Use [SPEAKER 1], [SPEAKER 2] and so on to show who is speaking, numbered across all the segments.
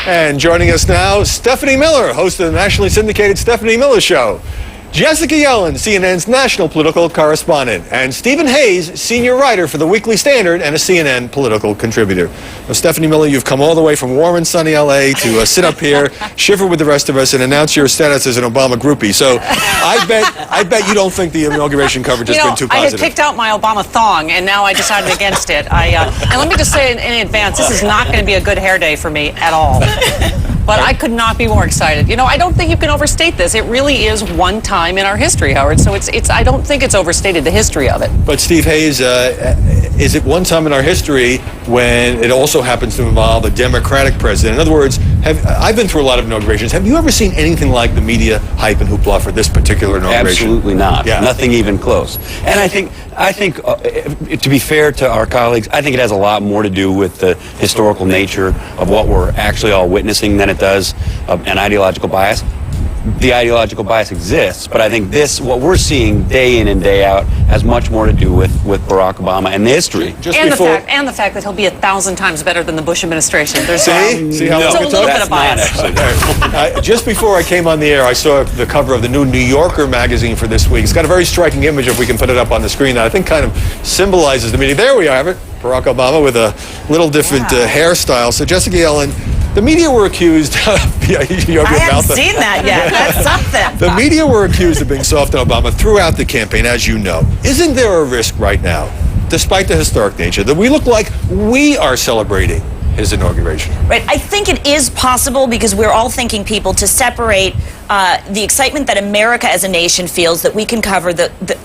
[SPEAKER 1] And joining us now, Stephanie Miller, host of the nationally syndicated Stephanie Miller Show. Jessica Yellen, CNN's national political correspondent, and Stephen Hayes, senior writer for the Weekly Standard and a CNN political contributor. Now, Stephanie Miller, you've come all the way from warm and sunny LA to sit up here, shiver with the rest of us, and announce your status as an Obama groupie. So I bet you don't think the inauguration coverage has been too positive.
[SPEAKER 2] I had picked out my Obama thong, and now I decided against it. And let me just say in advance, this is not going to be a good hair day for me at all. But I could not be more excited. You know, I don't think you can overstate this. It really is one time in our history, Howard. So I don't think it's overstated, the history of it.
[SPEAKER 1] But Steve Hayes, is it one time in our history when it also happens to involve a Democratic president? In other words, I've been through a lot of inaugurations. Have you ever seen anything like the media hype and hoopla for this particular inauguration?
[SPEAKER 3] Absolutely not.
[SPEAKER 1] Yeah.
[SPEAKER 3] Nothing even close. And I think, to be fair to our colleagues, I think it has a lot more to do with the historical nature of what we're actually all witnessing than it does an ideological bias. The ideological bias exists, but I think what we're seeing day in and day out has much more to do with Barack Obama and the history.
[SPEAKER 2] And the fact that he'll be 1,000 times better than the Bush administration. There's
[SPEAKER 1] See how
[SPEAKER 2] a little bit of bias.
[SPEAKER 1] Just before I came on the air, I saw the cover of the new New Yorker magazine for this week. It's got a very striking image, if we can put it up on the screen, that I think kind of symbolizes the meeting. There we have it, Barack Obama with a little different hairstyle. So Jessica Yellen, the media were accused of...
[SPEAKER 4] I haven't seen that yet. That's something.
[SPEAKER 1] The media were accused of being soft on Obama throughout the campaign, as you know. Isn't there a risk right now, despite the historic nature, that we look like we are celebrating his inauguration?
[SPEAKER 4] Right. I think it is possible because we're all thinking, people, to separate the excitement that America as a nation feels that we can cover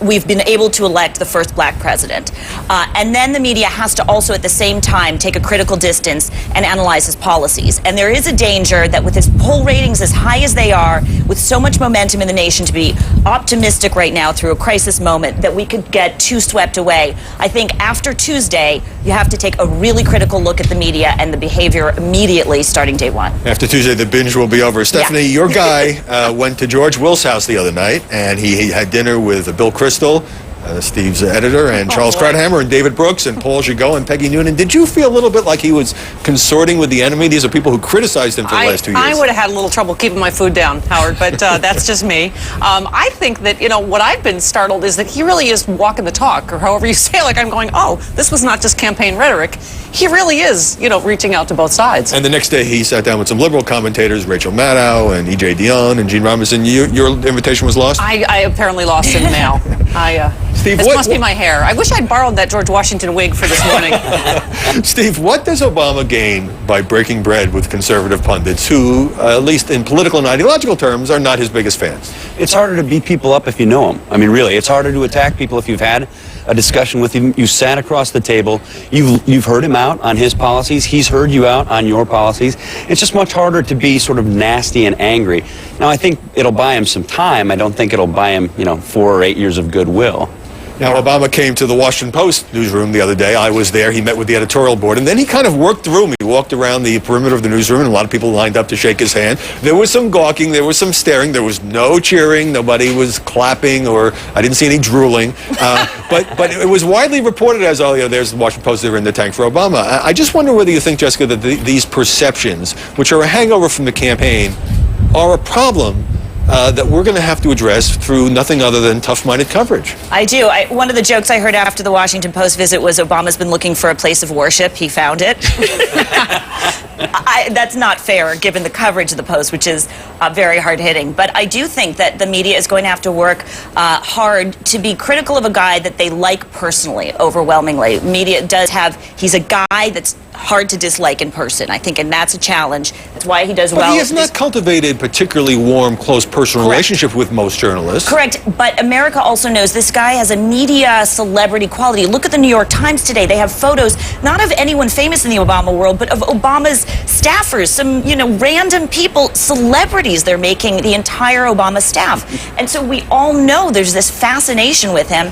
[SPEAKER 4] we've been able to elect the first black president. And then the media has to also at the same time take a critical distance and analyze his policies. And there is a danger that with his poll ratings as high as they are, with so much momentum in the nation to be optimistic right now through a crisis moment, that we could get too swept away. I think after Tuesday, you have to take a really critical look at the media and the behavior immediately starting day one.
[SPEAKER 1] After Tuesday, the binge will be over. Stephanie, your guy went to George Will's house the other night, and he had dinner with Bill Kristol, Steve's editor, and Charles Krauthammer, and David Brooks, and Paul Gigot, and Peggy Noonan. Did you feel a little bit like he was consorting with the enemy? These are people who criticized him for the last 2 years.
[SPEAKER 2] I would have had a little trouble keeping my food down, Howard, but that's just me. I think that, what I've been startled is that he really is walking the talk, or however you say it. Like, I'm going, oh, this was not just campaign rhetoric. He really is, reaching out to both sides.
[SPEAKER 1] And the next day, he sat down with some liberal commentators, Rachel Maddow and E.J. Dionne and Gene Robinson. Your invitation was lost?
[SPEAKER 2] I apparently lost in the mail.
[SPEAKER 1] Steve,
[SPEAKER 2] this must be my hair. I wish I'd borrowed that George Washington wig for this morning.
[SPEAKER 1] Steve, what does Obama gain by breaking bread with conservative pundits who, at least in political and ideological terms, are not his biggest fans?
[SPEAKER 3] It's harder to beat people up if you know them. I mean, really, it's harder to attack people if you've had a discussion with him. You sat across the table. You've heard him out on his policies. He's heard you out on your policies. It's just much harder to be sort of nasty and angry. Now, I think it'll buy him some time. I don't think it'll buy him, 4 or 8 years of goodwill.
[SPEAKER 1] Now, Obama came to the Washington Post newsroom the other day. I was there. He met with the editorial board, and then he kind of worked the room. He walked around the perimeter of the newsroom, and a lot of people lined up to shake his hand. There was some gawking. There was some staring. There was no cheering. Nobody was clapping, or I didn't see any drooling. But it was widely reported as, oh, there's the Washington Post. They're in the tank for Obama. I just wonder whether you think, Jessica, that these perceptions, which are a hangover from the campaign, are a problem that we're going to have to address through nothing other than tough-minded coverage.
[SPEAKER 4] I do. One of the jokes I heard after the Washington Post visit was Obama's been looking for a place of worship. He found it. That's not fair, given the coverage of the Post, which is very hard-hitting. But I do think that the media is going to have to work hard to be critical of a guy that they like personally, overwhelmingly. Media does he's a guy that's hard to dislike in person, I think, and that's a challenge. That's why he does well.
[SPEAKER 1] But he has not cultivated particularly warm, close personal relationship with most journalists.
[SPEAKER 4] Correct, but America also knows this guy has a media celebrity quality. Look at the New York Times today. They have photos, not of anyone famous in the Obama world, but of Obama's staffers, some, random people, celebrities. They're making the entire Obama staff. And so we all know there's this fascination with him.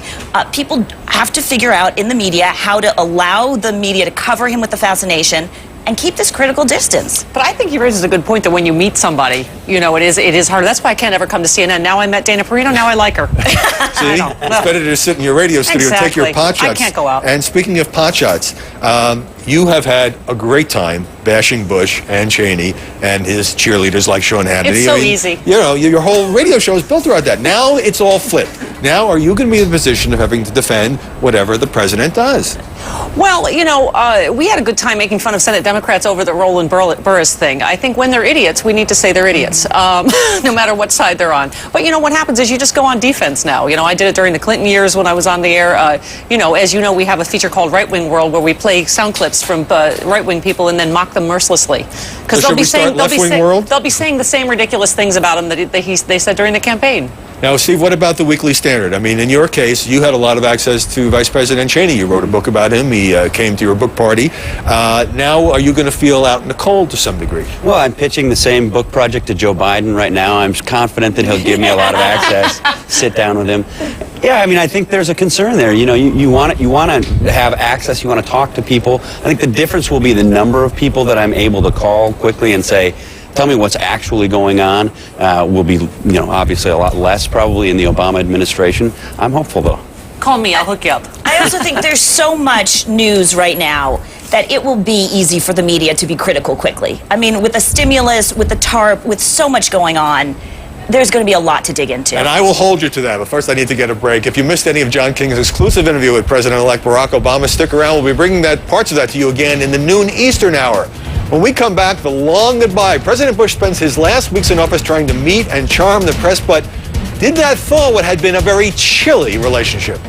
[SPEAKER 4] People have to figure out in the media how to allow the media to cover him with the fascination and keep this critical distance.
[SPEAKER 2] But I think he raises a good point that when you meet somebody, you know, it is harder. That's why I can't ever come to CNN. Now I met Dana Perino, now I like her.
[SPEAKER 1] See, it's better to sit in your radio studio and take your pot shots.
[SPEAKER 2] I can't go out.
[SPEAKER 1] And speaking of pot shots, you have had a great time bashing Bush and Cheney and his cheerleaders like Sean Hannity.
[SPEAKER 2] It's so easy.
[SPEAKER 1] You know, your whole radio show is built around that. Now it's all flipped. Now are you going to be in the position of having to defend whatever the president does?
[SPEAKER 2] Well, you know, we had a good time making fun of Senate Democrats over the Roland Burris thing. I think when they're idiots, we need to say they're idiots, no matter what side they're on. But, you know, what happens is you just go on defense now. You know, I did it during the Clinton years when I was on the air. You know, as you know, we have a feature called Right Wing World where we play sound clips from right-wing people and then mock them mercilessly. Because they'll be saying the same ridiculous things about him that they said during the campaign.
[SPEAKER 1] Now, Steve, what about the Weekly Standard? I mean, in your case, you had a lot of access to Vice President Cheney. You wrote a book about him. He came to your book party. Now, are you going to feel out in the cold to some degree?
[SPEAKER 3] Well, I'm pitching the same book project to Joe Biden right now. I'm confident that he'll give me a lot of access, sit down with him. Yeah, I mean, I think there's a concern there. You know, you want to have access. You want to talk to people. I think the difference will be the number of people that I'm able to call quickly and say, tell me what's actually going on. Will be, you know, obviously a lot less probably in the Obama administration. I'm hopeful, though.
[SPEAKER 2] Call me, I'll hook you up.
[SPEAKER 4] I also think there's so much news right now that it will be easy for the media to be critical quickly. I mean, with the stimulus, with the TARP, with so much going on, there's going to be a lot to dig into.
[SPEAKER 1] And I will hold you to that, but first I need to get a break. If you missed any of John King's exclusive interview with President-elect Barack Obama, stick around. We'll be bringing parts of that to you again in the noon Eastern hour. When we come back, the long goodbye. President Bush spends his last weeks in office trying to meet and charm the press, but did that thaw what had been a very chilly relationship?